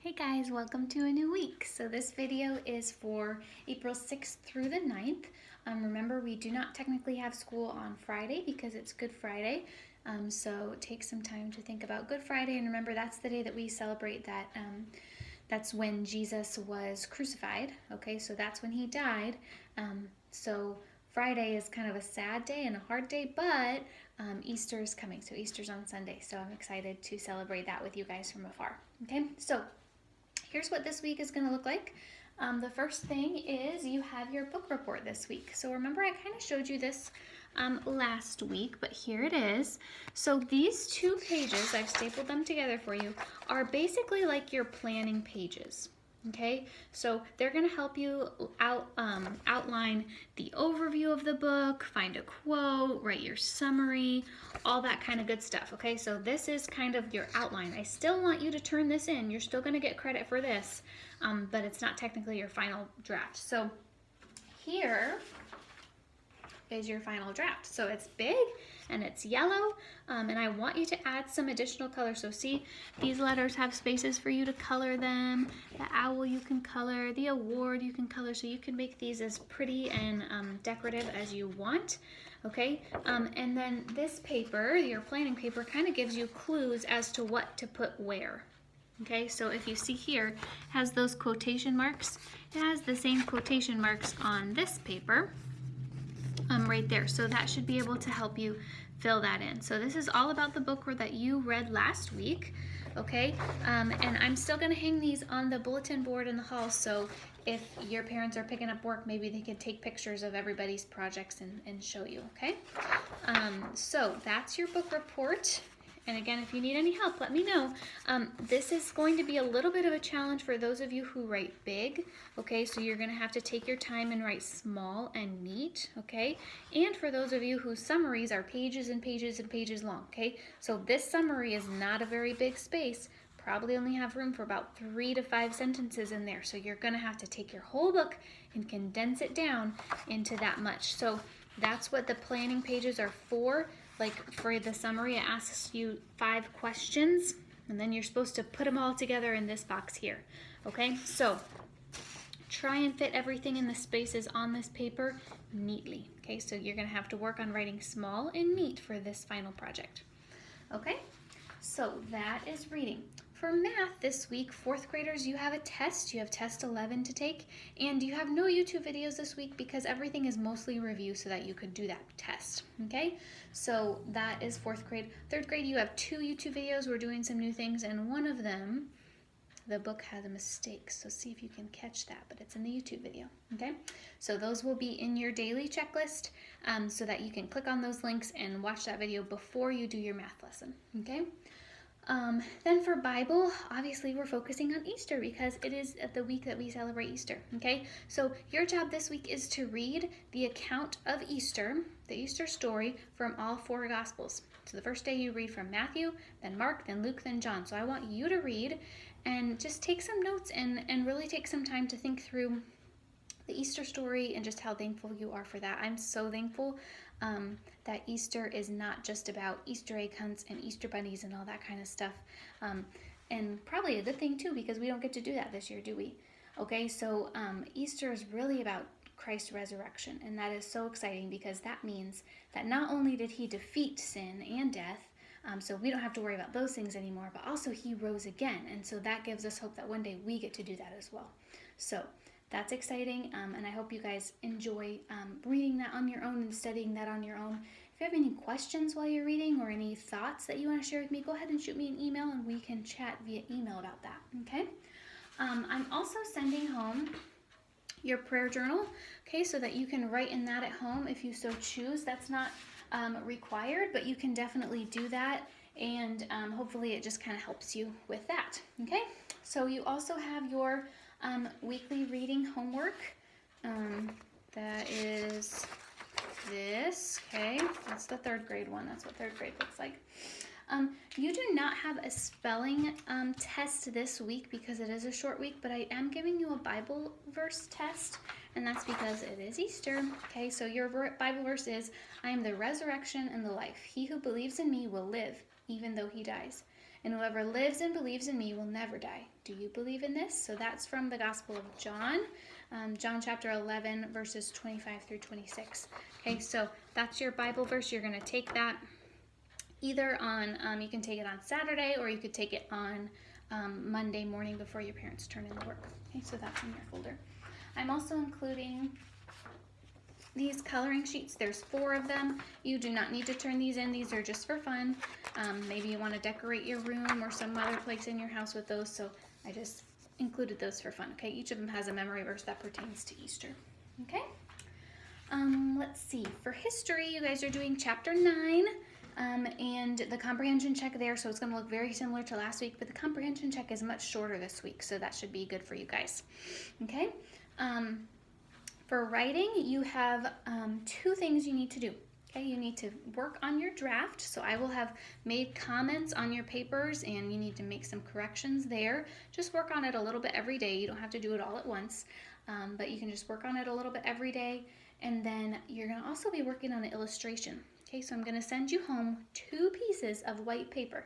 Hey guys, welcome to a new week. So this video is for April 6th through the 9th. Remember, we do not technically have school on Friday because it's Good Friday. So take some time to think about Good Friday, and remember that's the day that we celebrate that. That's when Jesus was crucified. Okay, so that's when he died. So Friday is kind of a sad day and a hard day, but Easter is coming. So Easter's on Sunday. So I'm excited to celebrate that with you guys from afar. Okay, so here's what this week is going to look like. The first thing is you have your book report this week. So remember, I kind of showed you this last week, but here it is. So these 2 pages, I've stapled them together for you, are basically like your planning pages. Okay, so they're going to help you outline the overview of the book, find a quote, write your summary, all that kind of good stuff. Okay, so this is kind of your outline. I still want you to turn this in. You're still going to get credit for this, but it's not technically your final draft. So here is your final draft. So it's big and it's yellow, and I want you to add some additional color. So see, these letters have spaces for you to color them. The owl you can color, the award you can color, so you can make these as pretty and decorative as you want. Okay, and then this paper, your planning paper, kind of gives you clues as to what to put where. Okay, so if you see here, it has those quotation marks. It has the same quotation marks on this paper. Right there, so that should be able to help you fill that in. So this is all about the book that you read last week, okay? And I'm still going to hang these on the bulletin board in the hall, so if your parents are picking up work, maybe they can take pictures of everybody's projects and show you, okay? So that's your book report. And again, if you need any help, let me know. This is going to be a little bit of a challenge for those of you who write big, okay? So you're going to have to take your time and write small and neat, okay? And for those of you whose summaries are pages and pages and pages long, okay? So this summary is not a very big space. Probably only have room for about 3 to 5 sentences in there. So you're going to have to take your whole book and condense it down into that much. So that's what the planning pages are for. Like for the summary, it asks you 5 questions, and then you're supposed to put them all together in this box here. Okay, so try and fit everything in the spaces on this paper neatly. Okay, so you're going to have to work on writing small and neat for this final project. Okay, so that is reading. For math this week, 4th graders, you have a test. You have test 11 to take, and you have no YouTube videos this week because everything is mostly review so that you could do that test, okay? So that is 4th grade. 3rd grade, you have 2 YouTube videos. We're doing some new things, and one of them, the book had a mistake, so see if you can catch that, but it's in the YouTube video, okay? So those will be in your daily checklist so that you can click on those links and watch that video before you do your math lesson, okay? Then for Bible, obviously we're focusing on Easter because it is the week that we celebrate Easter, okay? So your job this week is to read the account of Easter, the Easter story from all 4 Gospels. So the first day you read from Matthew, then Mark, then Luke, then John. So I want you to read and just take some notes and really take some time to think through the Easter story and just how thankful you are for that. I'm so thankful that Easter is not just about Easter egg hunts and Easter bunnies and all that kind of stuff. And probably a good thing too, because we don't get to do that this year, do we? Okay, so Easter is really about Christ's resurrection, and that is so exciting because that means that not only did he defeat sin and death, so we don't have to worry about those things anymore, but also he rose again, and so that gives us hope that one day we get to do that as well. So that's exciting, and I hope you guys enjoy reading that on your own and studying that on your own. If you have any questions while you're reading or any thoughts that you want to share with me, go ahead and shoot me an email and we can chat via email about that, okay? I'm also sending home your prayer journal, okay, so that you can write in that at home if you so choose. That's not required, but you can definitely do that, and hopefully it just kind of helps you with that, okay? So you also have your weekly reading homework. That is this, okay? That's the 3rd grade one. That's what 3rd grade looks like. You do not have a spelling test this week because it is a short week, but I am giving you a Bible verse test, and that's because it is Easter, okay? So your Bible verse is, I am the resurrection and the life. He who believes in me will live, even though he dies. and whoever lives and believes in me will never die. Do you believe in this? So that's from the Gospel of John, John chapter 11, verses 25 through 26. Okay, so that's your Bible verse. You're going to take that either on, you can take it on Saturday, or you could take it on Monday morning before your parents turn in the work. Okay, so that's in your folder. I'm also including these coloring sheets. There's 4 of them. You do not need to turn these in. These are just for fun. Maybe you want to decorate your room or some other place in your house with those, so I just included those for fun. Okay, each of them has a memory verse that pertains to Easter. Okay, let's see. For history, you guys are doing chapter 9. And the comprehension check there, so it's going to look very similar to last week, but the comprehension check is much shorter this week, so that should be good for you guys. Okay, for writing, you have 2 things you need to do. Okay, you need to work on your draft, so I will have made comments on your papers, and you need to make some corrections there. Just work on it a little bit every day. You don't have to do it all at once, but you can just work on it a little bit every day, and then you're going to also be working on an illustration. Okay, so I'm going to send you home 2 pieces of white paper.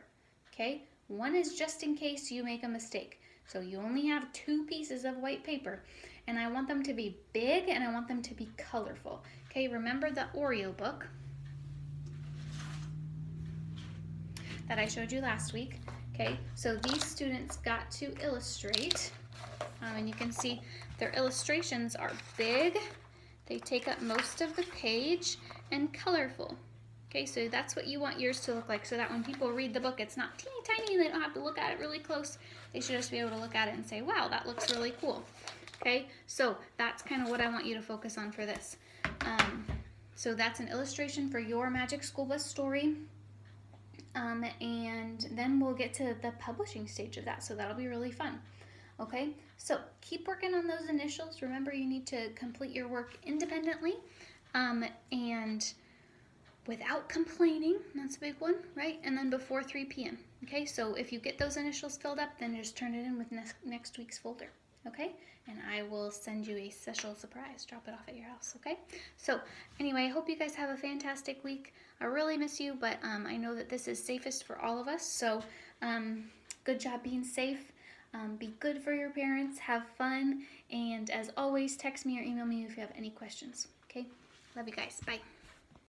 Okay, one is just in case you make a mistake. So you only have 2 pieces of white paper, and I want them to be big and I want them to be colorful. Okay, remember the Oreo book that I showed you last week? Okay, so these students got to illustrate, and you can see their illustrations are big, they take up most of the page, and colorful. Okay, so that's what you want yours to look like, so that when people read the book, it's not teeny tiny and they don't have to look at it really close. They should just be able to look at it and say, wow, that looks really cool. Okay, so that's kind of what I want you to focus on for this. So that's an illustration for your Magic School Bus story. And then we'll get to the publishing stage of that, so that'll be really fun. Okay, so keep working on those initials. Remember, you need to complete your work independently and without complaining. That's a big one, right? And then before 3 p.m. Okay, so if you get those initials filled up, then just turn it in with next week's folder. Okay, and I will send you a special surprise, drop it off at your house. Okay, so anyway, I hope you guys have a fantastic week. I really miss you, but I know that this is safest for all of us, so good job being safe. Be good for your parents, have fun, and as always, text me or email me if you have any questions. Okay, love you guys. Bye.